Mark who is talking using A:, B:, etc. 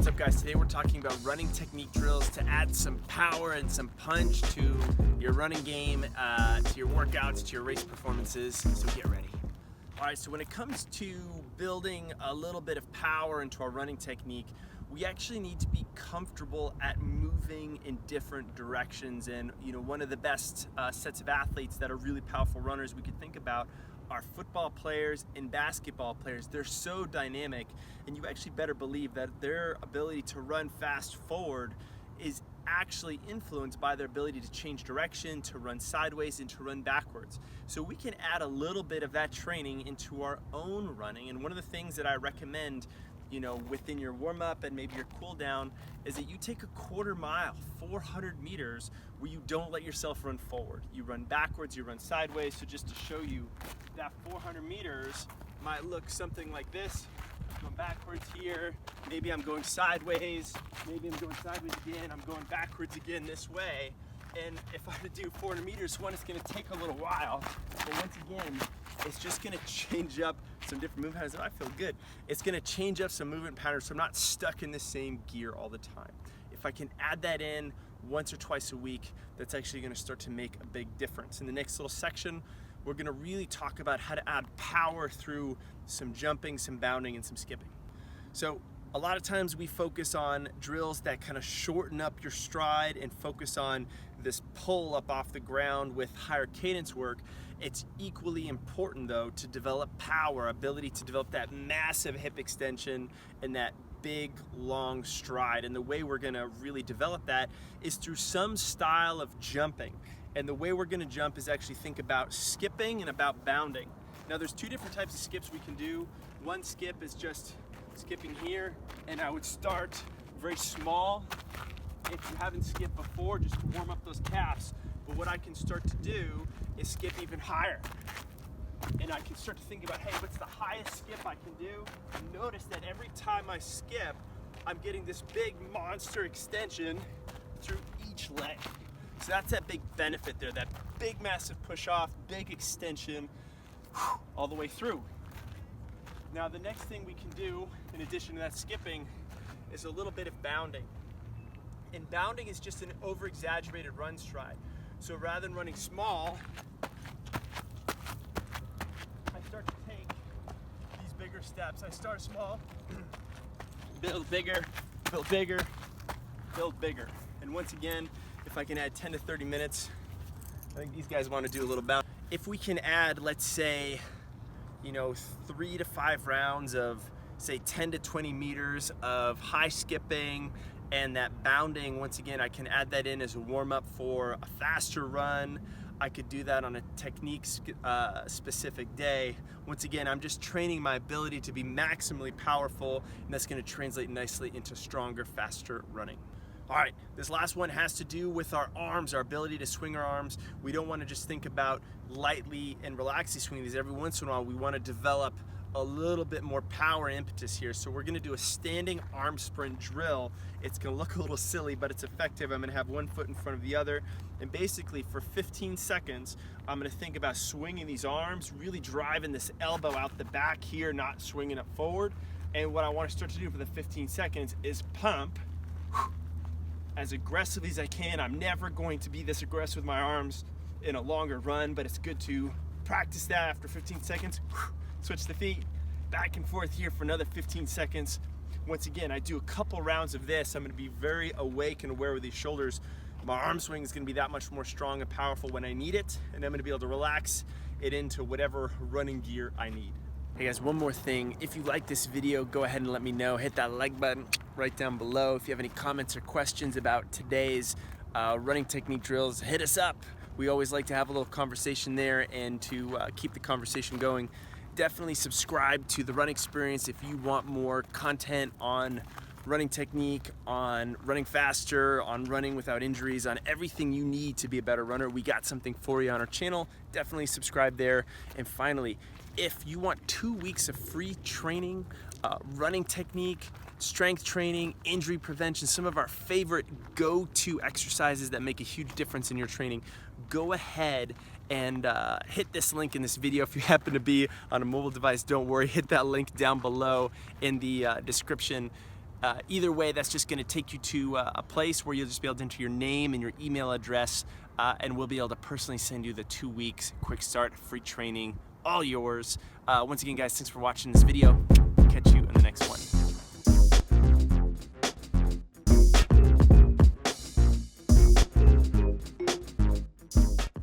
A: up, guys? Today we're talking about running technique drills to add some power and some punch to your running game, to your workouts, to your race performances, so get ready. All right, so when it comes to building a little bit of power into our running technique, we actually need to be comfortable at moving in different directions. And one of the best sets of athletes that are really powerful runners we could think about are football players and basketball players. They're so dynamic, and you actually better believe that their ability to run fast forward is actually influenced by their ability to change direction, to run sideways, and to run backwards. So we can add a little bit of that training into our own running. And one of the things that I recommend within your warm-up and maybe your cool down is that you take a quarter mile, 400 meters, where you don't let yourself run forward. You run backwards, you run sideways. So just to show you, that 400 meters might look something like this. I'm going backwards here, maybe I'm going sideways, maybe I'm going sideways again, I'm going backwards again this way. And if I were to do 400 meters, one, it's going to take a little while. But once again, it's just going to change up some different movement patterns. I feel good. It's going to change up some movement patterns so I'm not stuck in the same gear all the time. If I can add that in once or twice a week, that's actually going to start to make a big difference. In the next little section, we're going to really talk about how to add power through some jumping, some bounding, and some skipping. So a lot of times we focus on drills that kind of shorten up your stride and focus on this pull up off the ground with higher cadence work. It's equally important though to develop power, ability to develop that massive hip extension and that big long stride. And the way we're gonna really develop that is through some style of jumping. And the way we're gonna jump is actually think about skipping and about bounding. Now there's two different types of skips we can do. One skip is just skipping here, and I would start very small if you haven't skipped before, just to warm up those calves. But what I can start to do is skip even higher, and I can start to think about, hey, what's the highest skip I can do? And notice that every time I skip, I'm getting this big monster extension through each leg. So that's that big benefit there, that big massive push off, big extension all the way through. Now the next thing we can do, in addition to that skipping, is a little bit of bounding. And bounding is just an over-exaggerated run stride. So rather than running small, I start to take these bigger steps. I start small, build bigger, build bigger, build bigger. And once again, if I can add 10 to 30 minutes, I think these guys want to do a little bound. If we can add, let's say, 3 to 5 rounds of, say, 10 to 20 meters of high skipping and that bounding, once again, I can add that in as a warm-up for a faster run. I could do that on a technique specific day. Once again, I'm just training my ability to be maximally powerful, and that's going to translate nicely into stronger, faster running. All right, this last one has to do with our arms, our ability to swing our arms. We don't want to just think about lightly and relaxing swinging these. Every once in a while, we want to develop a little bit more power and impetus here. So we're gonna do a standing arm sprint drill. It's gonna look a little silly, but it's effective. I'm gonna have one foot in front of the other. And basically for 15 seconds, I'm gonna think about swinging these arms, really driving this elbow out the back here, not swinging it forward. And what I wanna start to do for the 15 seconds is pump as aggressively as I can. I'm never going to be this aggressive with my arms in a longer run, but it's good to practice that after 15 seconds. Switch the feet, back and forth here for another 15 seconds. Once again, I do a couple rounds of this. I'm gonna be very awake and aware with these shoulders. My arm swing is gonna be that much more strong and powerful when I need it, and I'm gonna be able to relax it into whatever running gear I need. Hey guys, one more thing. If you like this video, go ahead and let me know. Hit that like button right down below. If you have any comments or questions about today's running technique drills, hit us up. We always like to have a little conversation there and to keep the conversation going. Definitely subscribe to The Run Experience if you want more content on running technique, on running faster, on running without injuries, on everything you need to be a better runner. We got something for you on our channel. Definitely subscribe there. And finally, if you want 2 weeks of free training, running technique, strength training, injury prevention, some of our favorite go-to exercises that make a huge difference in your training, go ahead and hit this link in this video. If you happen to be on a mobile device, don't worry, hit that link down below in the description. Either way, that's just going to take you to a place where you'll just be able to enter your name and your email address, and we'll be able to personally send you the 2 weeks quick start free training, all yours. Once again, guys, thanks for watching this video. Catch you